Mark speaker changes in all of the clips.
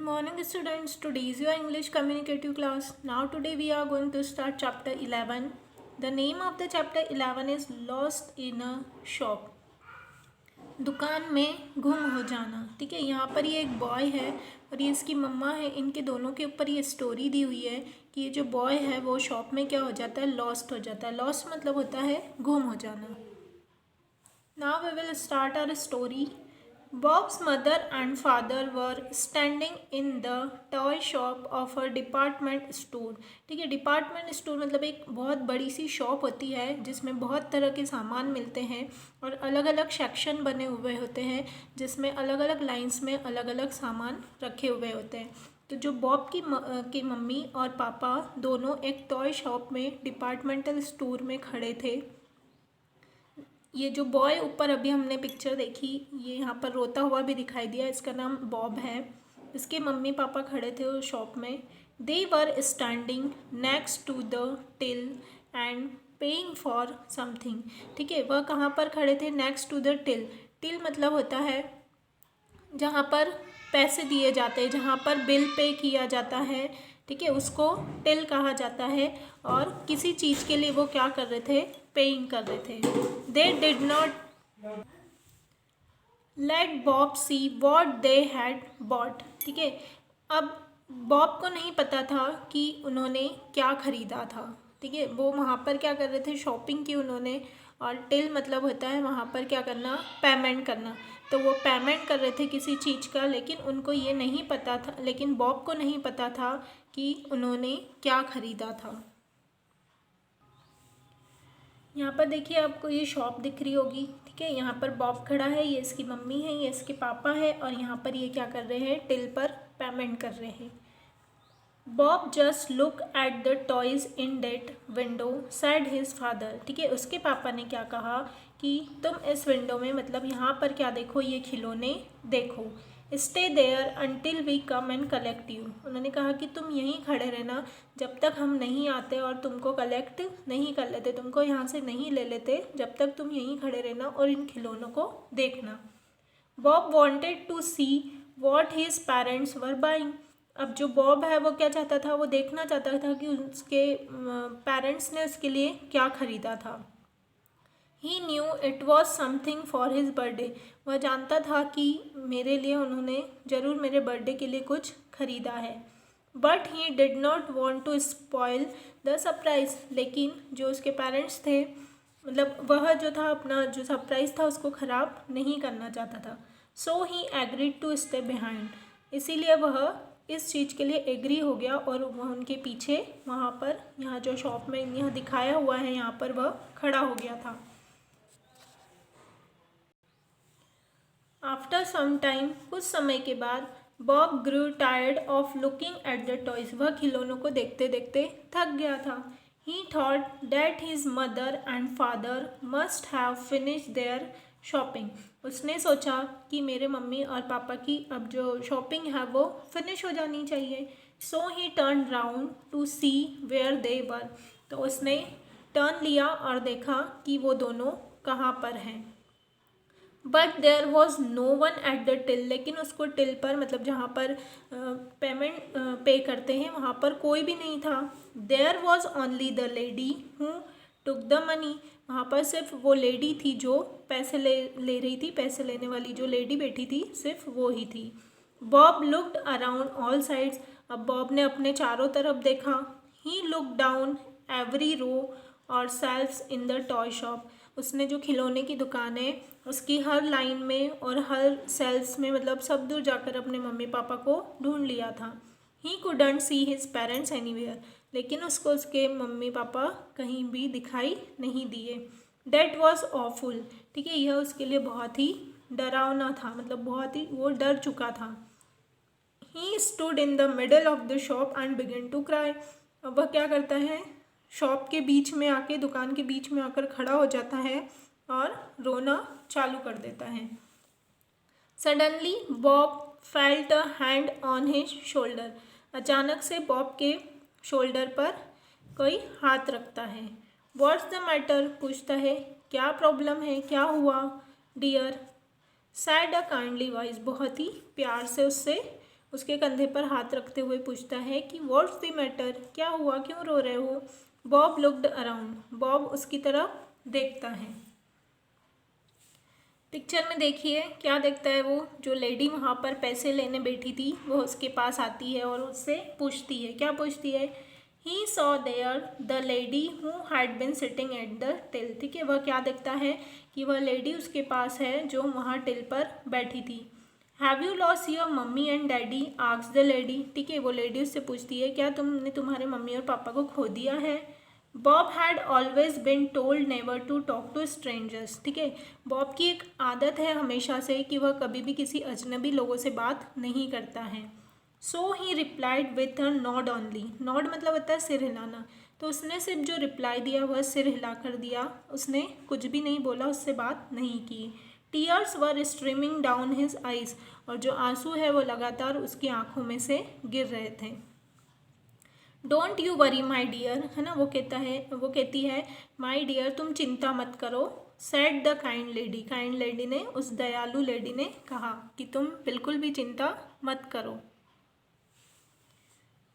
Speaker 1: Morning students, today is your English communicative class. Now today we are going to start chapter 11. The name of the chapter 11 is Lost in a Shop. दुकान में गुम हो जाना। ठीक है, यहाँ पर ये एक बॉय है और ये इसकी मम्मा है। इनके दोनों के ऊपर ये स्टोरी दी हुई है कि ये जो बॉय है वो शॉप में क्या हो जाता है, लॉस्ट हो जाता है। लॉस्ट मतलब होता है गुम हो जाना। Now we will start our story. Bob's mother and father were standing in the toy shop of a department store. ठीक है, डिपार्टमेंट स्टोर मतलब एक बहुत बड़ी सी शॉप होती है जिसमें बहुत तरह के सामान मिलते हैं और अलग अलग सेक्शन बने हुए होते हैं जिसमें अलग अलग लाइंस में अलग अलग सामान रखे हुए होते हैं। तो जो बॉब की मम्मी और पापा दोनों एक टॉय शॉप में डिपार्टमेंटल स्टोर में खड़े थे। ये जो बॉय ऊपर अभी हमने पिक्चर देखी, ये यहाँ पर रोता हुआ भी दिखाई दिया, इसका नाम बॉब है। इसके मम्मी पापा खड़े थे उस शॉप में। They were standing next to the till and paying for something. ठीक है, वह कहाँ पर खड़े थे, next to the till. Till मतलब होता है जहाँ पर पैसे दिए जाते हैं, जहाँ पर बिल पे किया जाता है। ठीक है, उसको टिल कहा जाता है। और किसी चीज़ के लिए वो क्या कर रहे थे, पेइंग कर रहे थे। They did not let Bob see what they had bought. ठीक है, अब बॉब को नहीं पता था कि उन्होंने क्या ख़रीदा था। ठीक है, वो वहाँ पर क्या कर रहे थे, शॉपिंग की उन्होंने। और टिल मतलब होता है वहाँ पर क्या करना, पेमेंट करना। तो वो पेमेंट कर रहे थे किसी चीज़ का, लेकिन उनको ये नहीं पता था, लेकिन बॉब को नहीं पता था कि उन्होंने क्या ख़रीदा था। यहाँ पर देखिए आपको ये शॉप दिख रही होगी। ठीक है, यहाँ पर बॉब खड़ा है, ये इसकी मम्मी है, ये इसके पापा है और यहाँ पर ये क्या कर रहे हैं, टिल पर पेमेंट कर रहे हैं। Bob just look at the toys in that window said his father. ठीक है, उसके पापा ने क्या कहा कि तुम इस विंडो में मतलब यहाँ पर क्या देखो, ये खिलौने देखो। Stay there until we come and collect you. उन्होंने कहा कि तुम यहीं खड़े रहना जब तक हम नहीं आते और तुमको कलेक्ट नहीं कर लेते, तुमको यहाँ से नहीं ले लेते, जब तक तुम यहीं खड़े रहना और इन खिलौनों को देखना। Bob wanted to see what his parents were buying. अब जो बॉब है वो क्या चाहता था, वो देखना चाहता था कि उसके पेरेंट्स ने उसके लिए क्या ख़रीदा था। He knew it was something for his birthday. वह जानता था कि मेरे लिए उन्होंने ज़रूर मेरे बर्थडे के लिए कुछ ख़रीदा है। But he did not want to spoil the surprise. लेकिन जो उसके पेरेंट्स थे, मतलब वह जो था अपना जो सरप्राइज़ था उसको ख़राब नहीं करना चाहता था। सो ही एग्रीड टू स्टे बिहाइंड। इसीलिए वह इस चीज़ के लिए एग्री हो गया और वह उनके पीछे वहाँ पर, यहाँ जो शॉप में यहाँ दिखाया हुआ है, यहाँ पर वह खड़ा हो गया था। आफ्टर सम टाइम, कुछ समय के बाद, Bob grew tired of looking at the toys. वह खिलौनों को देखते देखते थक गया था। He thought that his mother and father must have finished their shopping. उसने सोचा कि मेरे मम्मी और पापा की अब जो शॉपिंग है वो फिनिश हो जानी चाहिए। So he turn round to see where they were. तो उसने टर्न लिया और देखा कि वो दोनों कहाँ पर हैं। But there was no one at the till. लेकिन उसको टिल पर मतलब जहाँ पर पेमेंट पे करते हैं वहाँ पर कोई भी नहीं था। There was only the lady who took the money. वहाँ पर सिर्फ वो लेडी थी जो पैसे ले रही थी, पैसे लेने वाली जो लेडी बैठी थी सिर्फ वो ही थी। Bob looked around all sides. अब बॉब ने अपने चारों तरफ देखा। He look down every row और shelves in the toy shop. उसने जो खिलौने की दुकान है उसकी हर लाइन में और हर सेल्स में मतलब सब दूर जाकर अपने मम्मी पापा को ढूंढ लिया था। He couldn't see his parents anywhere. लेकिन उसको उसके मम्मी पापा कहीं भी दिखाई नहीं दिए। That was awful. ठीक है, यह उसके लिए बहुत ही डरावना था, मतलब बहुत ही वो डर चुका था। He stood in the middle of the shop and begin to cry. अब वह क्या करता है, शॉप के बीच में आके, दुकान के बीच में आकर खड़ा हो जाता है और रोना चालू कर देता है। Suddenly Bob felt a hand on his shoulder. अचानक से बॉब के शोल्डर पर कोई हाथ रखता है। व्हाट्स द मैटर, पूछता है क्या प्रॉब्लम है, क्या हुआ डियर। सैड अ काइंडली वॉइस, बहुत ही प्यार से उससे उसके कंधे पर हाथ रखते हुए पूछता है कि व्हाट्स द मैटर, क्या हुआ, क्यों रो रहे हो। बॉब लुक्ड अराउंड, बॉब उसकी तरफ देखता है। पिक्चर में देखिए क्या देखता है वो, जो लेडी वहाँ पर पैसे लेने बैठी थी वो उसके पास आती है और उससे पूछती है, क्या पूछती है, he saw there the lady who had been sitting at the till. ठीक है, वह क्या देखता है कि वह लेडी उसके पास है जो वहाँ टिल पर बैठी थी। Have you loss your mummy and daddy, asked the lady. ठीक है, वो लेडी उससे पूछती है, क्या तुमने तुम्हारे मम्मी और पापा को खो दिया है। Bob had always been told never to talk to strangers. ठीक है, बॉब की एक आदत है हमेशा से कि वह कभी भी किसी अजनबी लोगों से बात नहीं करता है। So he replied with a nod only. Nod मतलब होता है सिर हिलाना, तो उसने सिर्फ जो रिप्लाई दिया वह सिर हिला कर दिया, उसने कुछ भी नहीं बोला, उससे बात नहीं की। टीयर्स वर स्ट्रीमिंग डाउन हिज आइज, और जो आंसू है वो लगातार उसकी आंखों में से गिर रहे थे। Don't you worry my dear, है ना, वो कहती है माई डियर तुम चिंता मत करो। Said the kind lady, kind lady ने, उस दयालु लेडी ने कहा कि तुम बिल्कुल भी चिंता मत करो।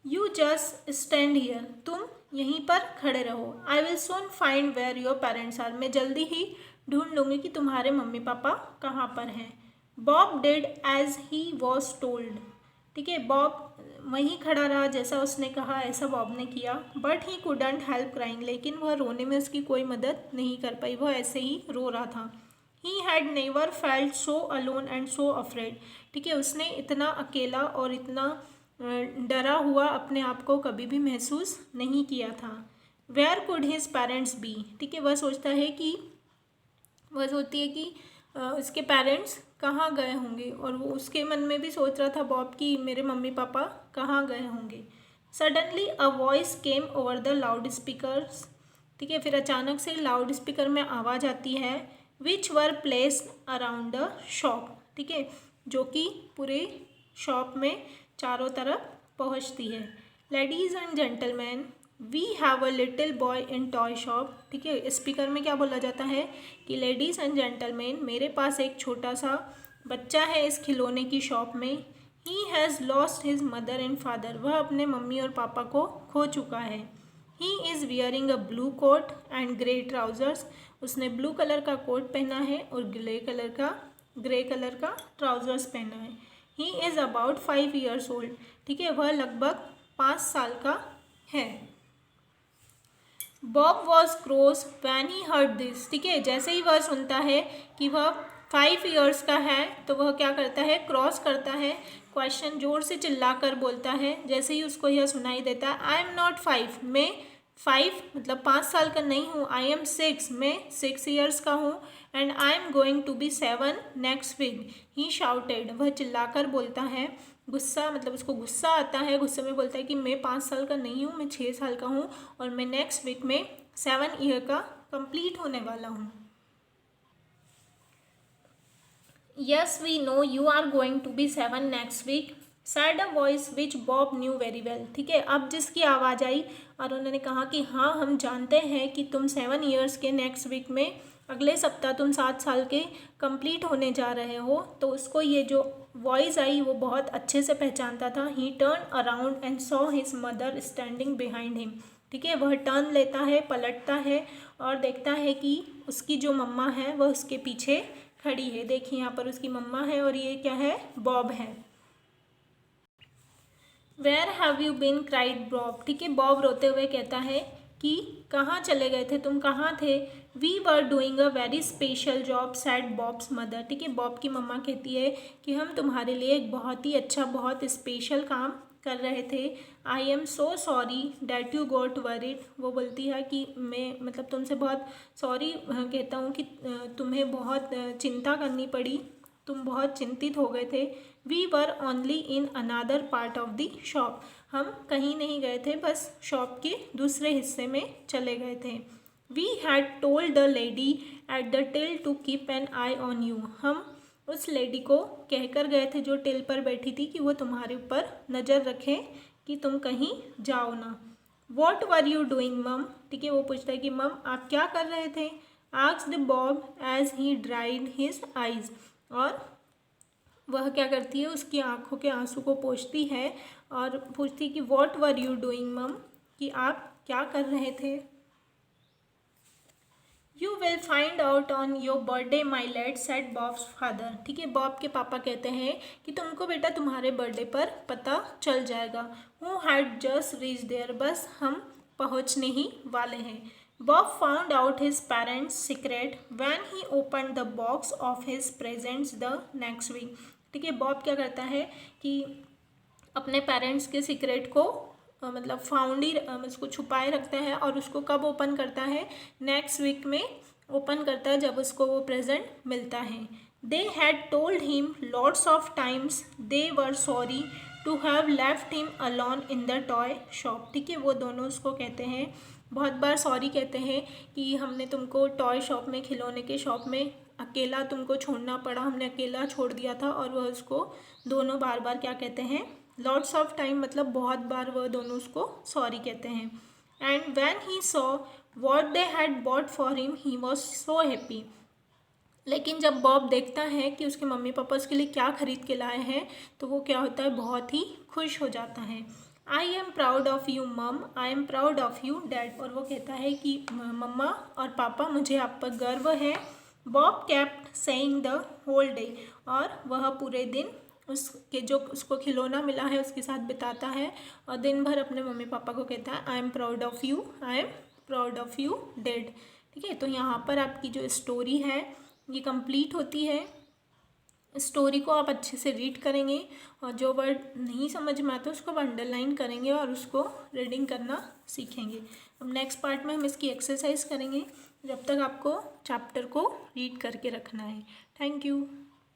Speaker 1: यू जस्ट स्टैंड हियर, तुम यहीं पर खड़े रहो। I will soon find where your parents are, मैं जल्दी ही ढूंढ लूँगी कि तुम्हारे मम्मी पापा कहाँ पर हैं। Bob did as he was told. ठीक है, बॉब वहीं खड़ा रहा, जैसा उसने कहा ऐसा बॉब ने किया। But he couldn't help crying, लेकिन वह रोने में उसकी कोई मदद नहीं कर पाई, वह ऐसे ही रो रहा था। He had never felt so alone and so afraid. ठीक है, उसने इतना अकेला और इतना डरा हुआ अपने आप को कभी भी महसूस नहीं किया था। Where could his parents be. ठीक है, वह सोचती है कि उसके पेरेंट्स कहाँ गए होंगे, और वो उसके मन में भी सोच रहा था बॉब कि मेरे मम्मी पापा कहाँ गए होंगे। Suddenly a voice came over the loud speakers. ठीक है, फिर अचानक से लाउड स्पीकर में आवाज़ आती है, which were placed around the shop. ठीक है, जो कि पूरे शॉप में चारों तरफ पहुंचती है। Ladies and gentleman, we have a little boy in toy shop. ठीक है, स्पीकर में क्या बोला जाता है कि लेडीज़ एंड जेंटलमैन, मेरे पास एक छोटा सा बच्चा है इस खिलौने की शॉप में। He has lost his mother and father, वह अपने मम्मी और पापा को खो चुका है। He is wearing a blue coat and grey trousers, उसने ब्लू कलर का कोट पहना है और ग्रे कलर का ट्राउजर्स पहना है। He is about 5 years old. ठीक है, वह लगभग 5 साल का है। Bob was cross when he heard this. ठीक है, जैसे ही वह सुनता है कि वह 5 years का है तो वह क्या करता है, क्रॉस करता है, क्वेश्चन जोर से चिल्लाकर बोलता है। जैसे ही उसको यह सुनाई देता है, आई एम नॉट 5, मैं 5 मतलब 5 साल का नहीं हूँ, आई एम 6, मैं 6 years का हूँ, and I am going to be 7 next week. He shouted, वह चिल्लाकर बोलता है, गुस्सा मतलब उसको गुस्सा आता है, गुस्से में बोलता है कि मैं 5 साल का नहीं हूँ, मैं 6 साल का हूँ और मैं नेक्स्ट वीक में 7 year का कंप्लीट होने वाला हूँ। Yes we know you are going to be 7 next week, said a voice which Bob knew very well. ठीक है, अब जिसकी आवाज़ आई और उन्होंने कहा कि हाँ हम जानते हैं कि तुम 7 years के नेक्स्ट वीक में, अगले सप्ताह तुम 7 साल के कंप्लीट होने जा रहे हो, तो उसको ये जो वॉइस आई वो बहुत अच्छे से पहचानता था। ही turn around and saw his mother standing behind him. ठीक है, वह टर्न लेता है, पलटता है और देखता है कि उसकी जो मम्मा है वह उसके पीछे खड़ी है। देखिए यहाँ पर उसकी मम्मा है और ये क्या है, बॉब है। Where have you been, cried Bob. ठीक है, बॉब रोते हुए कहता है कि कहाँ चले गए थे, तुम कहाँ थे। We were doing a very special job, said Bob's mother. ठीक है, बॉब की मम्मा कहती है कि हम तुम्हारे लिए एक बहुत ही अच्छा, बहुत स्पेशल काम कर रहे थे। I am so sorry that you got worried. वो बोलती है कि मैं मतलब तुमसे बहुत सॉरी कहता हूँ कि तुम्हें बहुत चिंता करनी पड़ी, तुम बहुत चिंतित हो गए थे। We were only in another part of the shop, हम कहीं नहीं गए थे, बस शॉप के दूसरे हिस्से में चले गए थे। We had told the lady at the till to keep an eye on you, हम उस लेडी को कहकर गए थे जो टिल पर बैठी थी कि वो तुम्हारे ऊपर नज़र रखें कि तुम कहीं जाओ ना। वॉट वर यू डूइंग मम। ठीक है, वो पूछता है कि मम आप क्या कर रहे थे। Asked Bob as he dried his eyes, और वह क्या करती है, उसकी आंखों के आंसू को पोंछती है और पूछती कि व्हाट वर यू डूइंग मम, कि आप क्या कर रहे थे। You will find out on your birthday my lad, said Bob's father. ठीक है, बॉब के पापा कहते हैं कि तुमको बेटा तुम्हारे बर्थडे पर पता चल जाएगा। Who had just reach there, बस हम पहुंचने ही वाले हैं। Bob found out his parents' secret when he open the box of his presents the next week. ठीक है, बॉब क्या करता है कि अपने पेरेंट्स के सीक्रेट को मतलब फाउंड ही उसको छुपाए रखता है, और उसको कब ओपन करता है, नेक्स्ट वीक में ओपन करता है जब उसको वो प्रेजेंट मिलता है। They had told him lots of times they were sorry to have left him alone in the toy shop. ठीक है, वो दोनों उसको कहते हैं, बहुत बार सॉरी कहते हैं कि हमने तुमको टॉय शॉप में, खिलौने के शॉप में अकेला तुमको छोड़ना पड़ा, हमने अकेला छोड़ दिया था। और वह उसको दोनों बार बार क्या कहते हैं, लॉट्स ऑफ टाइम मतलब बहुत बार वह दोनों उसको सॉरी कहते हैं। And when he saw what they had bought for him he was so happy. लेकिन जब बॉब देखता है कि उसके मम्मी पापा उसके लिए क्या खरीद के लाए हैं, तो वो क्या होता है, बहुत ही खुश हो जाता है। I am proud of you mum, I am proud of you dad. और वो कहता है कि मम्मा और पापा, मुझे आप पर गर्व है। Bob kept saying the whole day, और वह पूरे दिन उसके जो उसको खिलौना मिला है उसके साथ बिताता है, और दिन भर अपने मम्मी पापा को कहता है I am proud of you, I am proud of you dad. ठीक है, तो यहाँ पर आपकी जो स्टोरी है ये कंप्लीट होती है। स्टोरी को आप अच्छे से रीड करेंगे, और जो वर्ड नहीं समझ में आता उसको अंडरलाइन करेंगे और उसको रीडिंग करना सीखेंगे। अब नेक्स्ट पार्ट में हम इसकी एक्सरसाइज करेंगे, जब तक आपको चैप्टर को रीड करके रखना है। Thank you.